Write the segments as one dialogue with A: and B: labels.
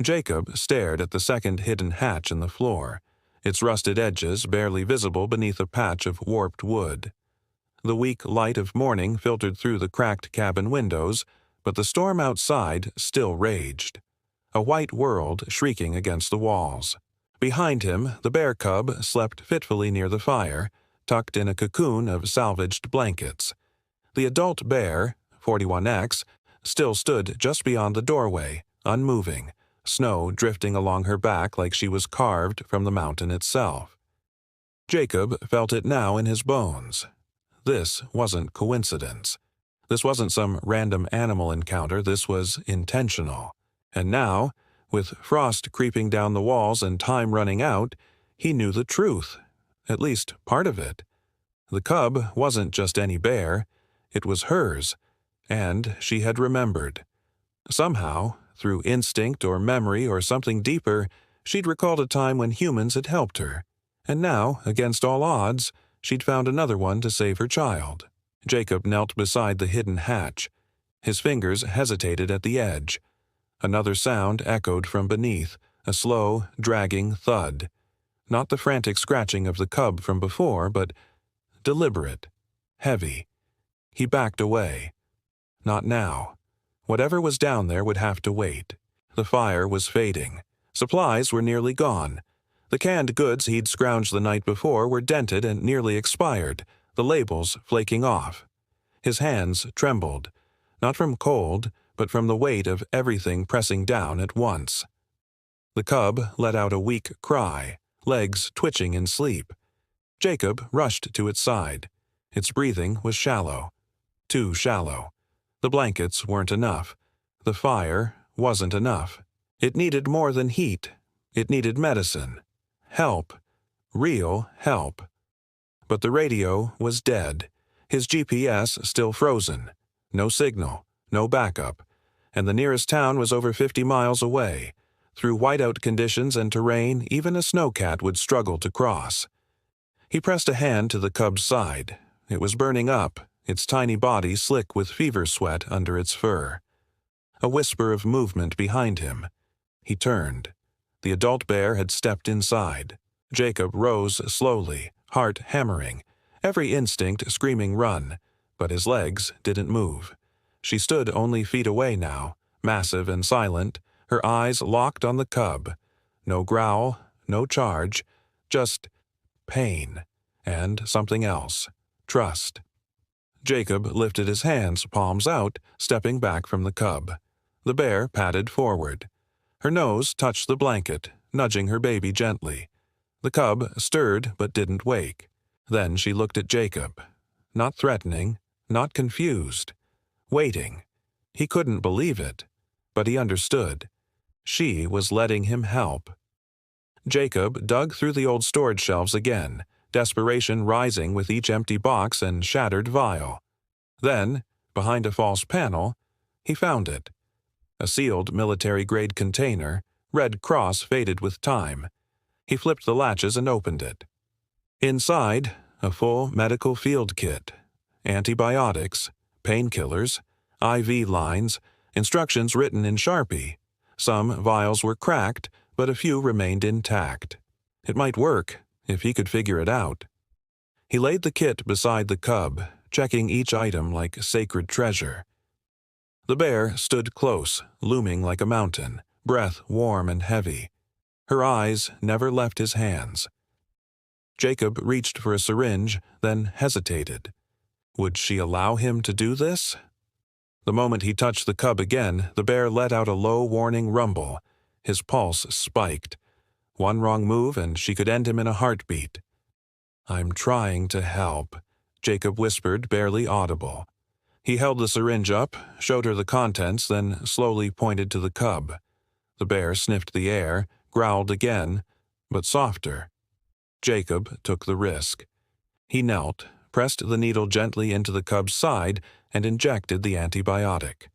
A: Jacob stared at the second hidden hatch in the floor, its rusted edges barely visible beneath a patch of warped wood. The weak light of morning filtered through the cracked cabin windows, but the storm outside still raged, a white world shrieking against the walls. Behind him, the bear cub slept fitfully near the fire, tucked in a cocoon of salvaged blankets. The adult bear, 41X, still stood just beyond the doorway, unmoving, snow drifting along her back like she was carved from the mountain itself. Jacob felt it now in his bones. This wasn't coincidence. This wasn't some random animal encounter, this was intentional. And now, with frost creeping down the walls and time running out, he knew the truth, at least part of it. The cub wasn't just any bear, it was hers, and she had remembered. Somehow, through instinct or memory or something deeper, she'd recalled a time when humans had helped her, and now, against all odds, she'd found another one to save her child. Jacob knelt beside the hidden hatch. His fingers hesitated at the edge. Another sound echoed from beneath, a slow, dragging thud. Not the frantic scratching of the cub from before, but deliberate, heavy. He backed away. Not now. Whatever was down there would have to wait. The fire was fading. Supplies were nearly gone. The canned goods he'd scrounged the night before were dented and nearly expired, the labels flaking off. His hands trembled, not from cold, but from the weight of everything pressing down at once. The cub let out a weak cry, legs twitching in sleep. Jacob rushed to its side. Its breathing was shallow. Too shallow. The blankets weren't enough. The fire wasn't enough. It needed more than heat. It needed medicine. Help. Real help. But the radio was dead. His GPS still frozen. No signal. No backup. And the nearest town was over 50 miles away. Through whiteout conditions and terrain, even a snowcat would struggle to cross. He pressed a hand to the cub's side. It was burning up, its tiny body slick with fever sweat under its fur. A whisper of movement behind him. He turned. The adult bear had stepped inside. Jacob rose slowly, heart hammering, every instinct screaming run, but his legs didn't move. She stood only feet away now, massive and silent, her eyes locked on the cub. No growl, no charge, just pain, and something else, trust. Jacob lifted his hands, palms out, stepping back from the cub. The bear padded forward. Her nose touched the blanket, nudging her baby gently. The cub stirred but didn't wake. Then she looked at Jacob. Not threatening, not confused. Waiting. He couldn't believe it, but he understood. She was letting him help. Jacob dug through the old storage shelves again, desperation rising with each empty box and shattered vial. Then, behind a false panel, he found it. A sealed military-grade container, red cross faded with time. He flipped the latches and opened it. Inside, a full medical field kit. Antibiotics, painkillers, IV lines, instructions written in Sharpie. Some vials were cracked, but a few remained intact. It might work, if he could figure it out. He laid the kit beside the cub, checking each item like sacred treasure. The bear stood close, looming like a mountain, breath warm and heavy. Her eyes never left his hands. Jacob reached for a syringe, then hesitated. Would she allow him to do this? The moment he touched the cub again, the bear let out a low warning rumble. His pulse spiked. One wrong move and she could end him in a heartbeat. "I'm trying to help," Jacob whispered, barely audible. He held the syringe up, showed her the contents, then slowly pointed to the cub. The bear sniffed the air, growled again, but softer. Jacob took the risk. He knelt, pressed the needle gently into the cub's side, and injected the antibiotic.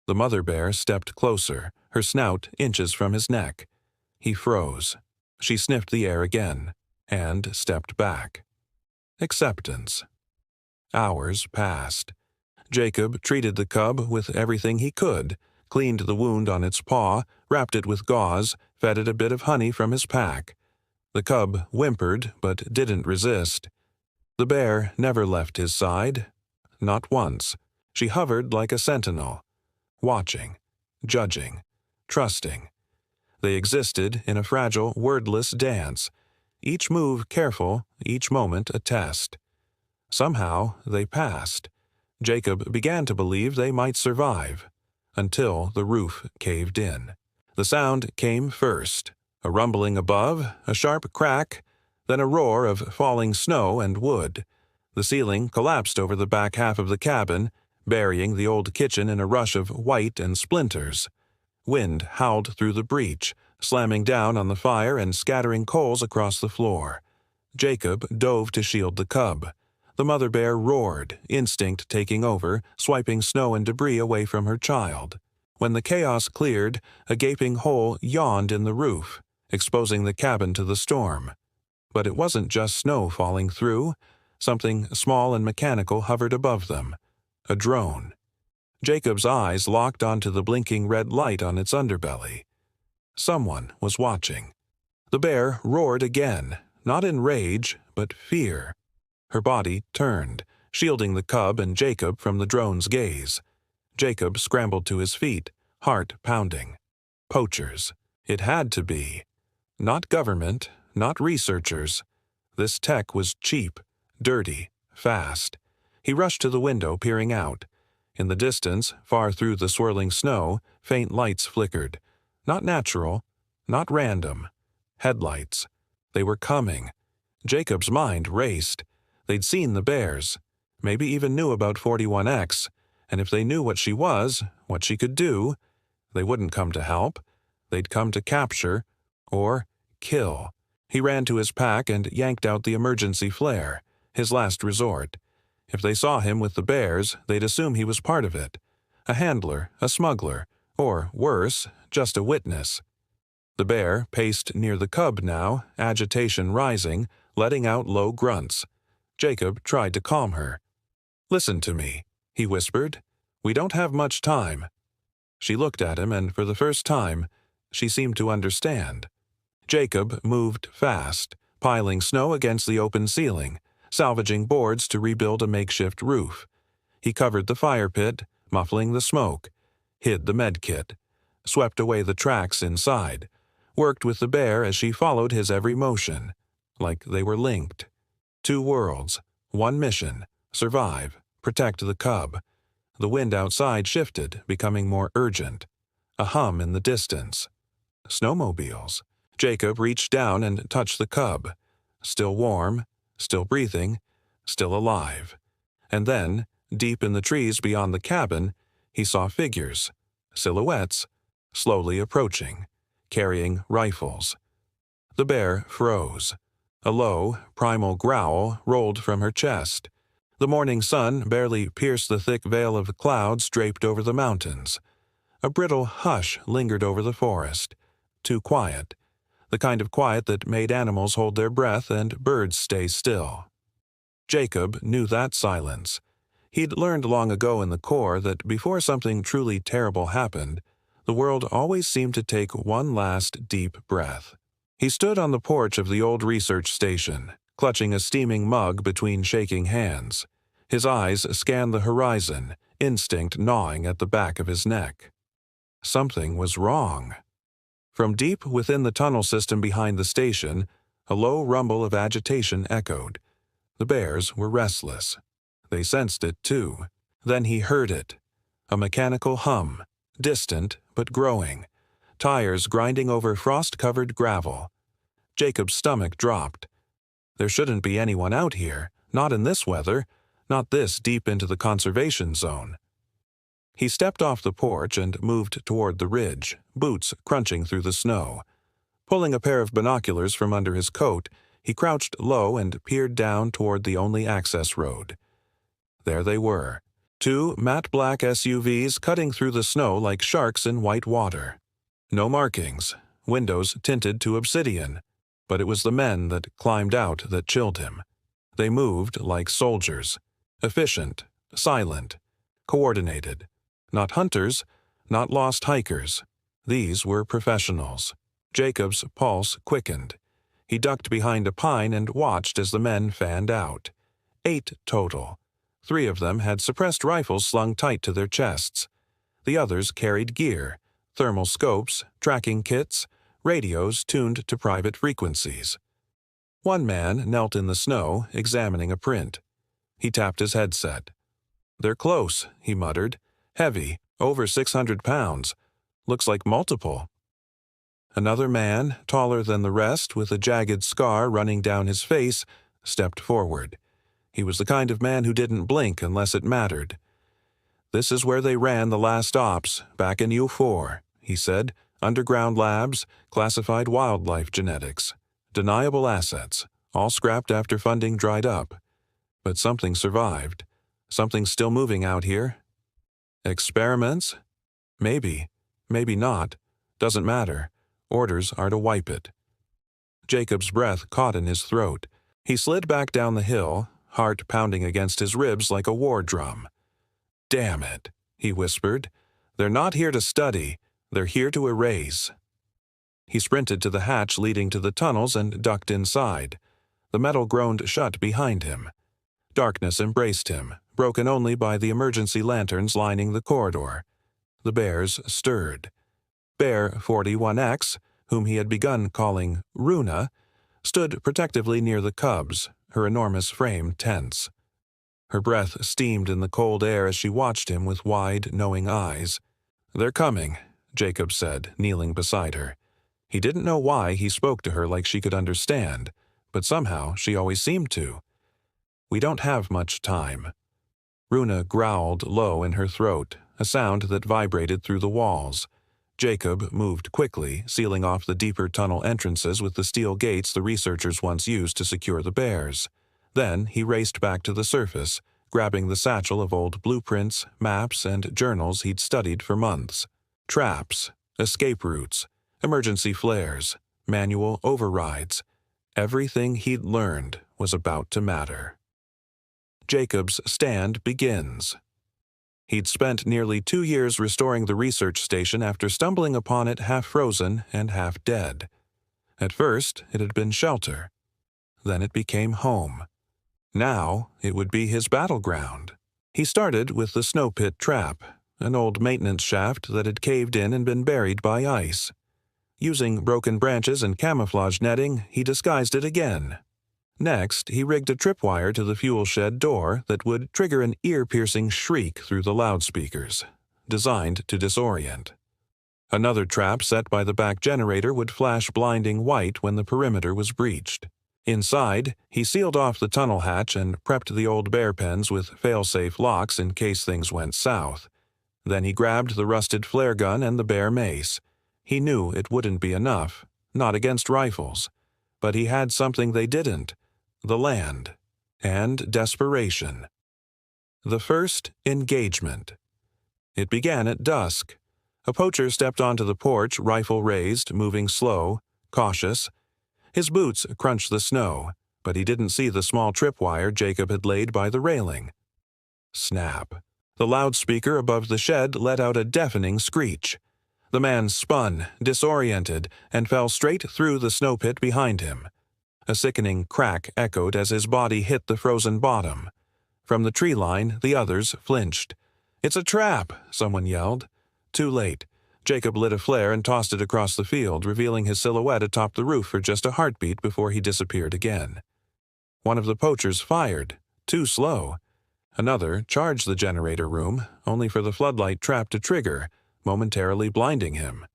A: The mother bear stepped closer, her snout inches from his neck. He froze. She sniffed the air again, and stepped back. Acceptance. Hours passed. Jacob treated the cub with everything he could, cleaned the wound on its paw, wrapped it with gauze, fed it a bit of honey from his pack. The cub whimpered, but didn't resist. The bear never left his side. Not once. She hovered like a sentinel, watching, judging, trusting. They existed in a fragile, wordless dance, each move careful, each moment a test. Somehow they passed. Jacob began to believe they might survive, until the roof caved in. The sound came first, a rumbling above, a sharp crack, then a roar of falling snow and wood. The ceiling collapsed over the back half of the cabin, burying the old kitchen in a rush of white and splinters. Wind howled through the breach, slamming down on the fire and scattering coals across the floor. Jacob dove to shield the cub. The mother bear roared, instinct taking over, swiping snow and debris away from her child. When the chaos cleared, a gaping hole yawned in the roof, exposing the cabin to the storm. But it wasn't just snow falling through. Something small and mechanical hovered above them. A drone. Jacob's eyes locked onto the blinking red light on its underbelly. Someone was watching. The bear roared again, not in rage, but fear. Her body turned, shielding the cub and Jacob from the drone's gaze. Jacob scrambled to his feet, heart pounding. Poachers. It had to be. Not government, not researchers. This tech was cheap, dirty, fast. He rushed to the window, peering out. In the distance, far through the swirling snow, faint lights flickered. Not natural, not random. Headlights. They were coming. Jacob's mind raced. They'd seen the bears, maybe even knew about 41X, and if they knew what she was, what she could do, they wouldn't come to help. They'd come to capture, or kill. He ran to his pack and yanked out the emergency flare, his last resort. If they saw him with the bears, they'd assume he was part of it. A handler, a smuggler, or, worse, just a witness. The bear paced near the cub now, agitation rising, letting out low grunts. Jacob tried to calm her. "Listen to me," he whispered. "We don't have much time." She looked at him, and for the first time, she seemed to understand. Jacob moved fast, piling snow against the open ceiling, salvaging boards to rebuild a makeshift roof. He covered the fire pit, muffling the smoke, hid the medkit, swept away the tracks inside, worked with the bear as she followed his every motion, like they were linked. Two worlds, one mission, survive, protect the cub. The wind outside shifted, becoming more urgent. A hum in the distance. Snowmobiles. Jacob reached down and touched the cub. Still warm, still breathing, still alive. And then, deep in the trees beyond the cabin, he saw figures, silhouettes, slowly approaching, carrying rifles. The bear froze. A low, primal growl rolled from her chest. The morning sun barely pierced the thick veil of clouds draped over the mountains. A brittle hush lingered over the forest, too quiet, the kind of quiet that made animals hold their breath and birds stay still. Jacob knew that silence. He'd learned long ago in the Corps that before something truly terrible happened, the world always seemed to take one last deep breath. He stood on the porch of the old research station, clutching a steaming mug between shaking hands. His eyes scanned the horizon, instinct gnawing at the back of his neck. Something was wrong. From deep within the tunnel system behind the station, a low rumble of agitation echoed. The bears were restless. They sensed it, too. Then he heard it. A mechanical hum, distant but growing. Tires grinding over frost-covered gravel. Jacob's stomach dropped. There shouldn't be anyone out here, not in this weather, not this deep into the conservation zone. He stepped off the porch and moved toward the ridge, boots crunching through the snow. Pulling a pair of binoculars from under his coat, he crouched low and peered down toward the only access road. There they were, two matte black SUVs cutting through the snow like sharks in white water. No markings, windows tinted to obsidian, but it was the men that climbed out that chilled him. They moved like soldiers, efficient, silent, coordinated. Not hunters, not lost hikers. These were professionals. Jacob's pulse quickened. He ducked behind a pine and watched as the men fanned out. 8 total. 3 of them had suppressed rifles slung tight to their chests. The others carried gear, thermal scopes, tracking kits, radios tuned to private frequencies. One man knelt in the snow, examining a print. He tapped his headset. "They're close," he muttered. "Heavy, over 600 pounds. Looks like multiple." Another man, taller than the rest, with a jagged scar running down his face, stepped forward. He was the kind of man who didn't blink unless it mattered. "This is where they ran the last ops, back in U4, he said. "Underground labs, classified wildlife genetics. Deniable assets, all scrapped after funding dried up. But something survived. Something's still moving out here." "Experiments? Maybe. Maybe not. Doesn't matter. Orders are to wipe it." Jacob's breath caught in his throat. He slid back down the hill, heart pounding against his ribs like a war drum. "Damn it," he whispered. "They're not here to study. They're here to erase." He sprinted to the hatch leading to the tunnels and ducked inside. The metal groaned shut behind him. Darkness embraced him, broken only by the emergency lanterns lining the corridor. The bears stirred. Bear 41X, whom he had begun calling Runa, stood protectively near the cubs, her enormous frame tense. Her breath steamed in the cold air as she watched him with wide, knowing eyes. "They're coming," Jacob said, kneeling beside her. He didn't know why he spoke to her like she could understand, but somehow she always seemed to. "We don't have much time." Runa growled low in her throat, a sound that vibrated through the walls. Jacob moved quickly, sealing off the deeper tunnel entrances with the steel gates the researchers once used to secure the bears. Then he raced back to the surface, grabbing the satchel of old blueprints, maps, and journals he'd studied for months. Traps, escape routes, emergency flares, manual overrides. Everything he'd learned was about to matter. Jacob's stand begins. He'd spent nearly 2 years restoring the research station after stumbling upon it half frozen and half dead. At first, it had been shelter. Then it became home. Now, it would be his battleground. He started with the snow pit trap, an old maintenance shaft that had caved in and been buried by ice. Using broken branches and camouflage netting, he disguised it again. Next, he rigged a tripwire to the fuel shed door that would trigger an ear-piercing shriek through the loudspeakers, designed to disorient. Another trap set by the back generator would flash blinding white when the perimeter was breached. Inside, he sealed off the tunnel hatch and prepped the old bear pens with fail-safe locks in case things went south. Then he grabbed the rusted flare gun and the bear mace. He knew it wouldn't be enough, not against rifles. But he had something they didn't: the land, and desperation. The first engagement. It began at dusk. A poacher stepped onto the porch, rifle raised, moving slow, cautious. His boots crunched the snow, but he didn't see the small tripwire Jacob had laid by the railing. Snap. The loudspeaker above the shed let out a deafening screech. The man spun, disoriented, and fell straight through the snow pit behind him. A sickening crack echoed as his body hit the frozen bottom. From the tree line, the others flinched. "It's a trap!" someone yelled. Too late. Jacob lit a flare and tossed it across the field, revealing his silhouette atop the roof for just a heartbeat before he disappeared again. One of the poachers fired, too slow. Another charged the generator room, only for the floodlight trap to trigger, momentarily blinding him.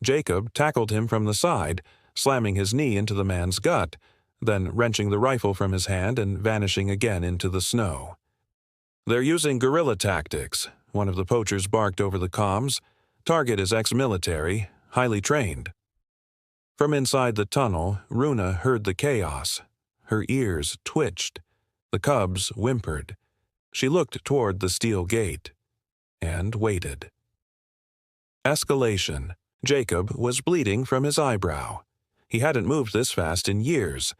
A: Jacob tackled him from the side, slamming his knee into the man's gut, then wrenching the rifle from his hand and vanishing again into the snow. "They're using guerrilla tactics," one of the poachers barked over the comms. "Target is ex-military, highly trained." From inside the tunnel, Runa heard the chaos. Her ears twitched. The cubs whimpered. She looked toward the steel gate and waited. Escalation. Jacob was bleeding from his eyebrow. He hadn't moved this fast in years.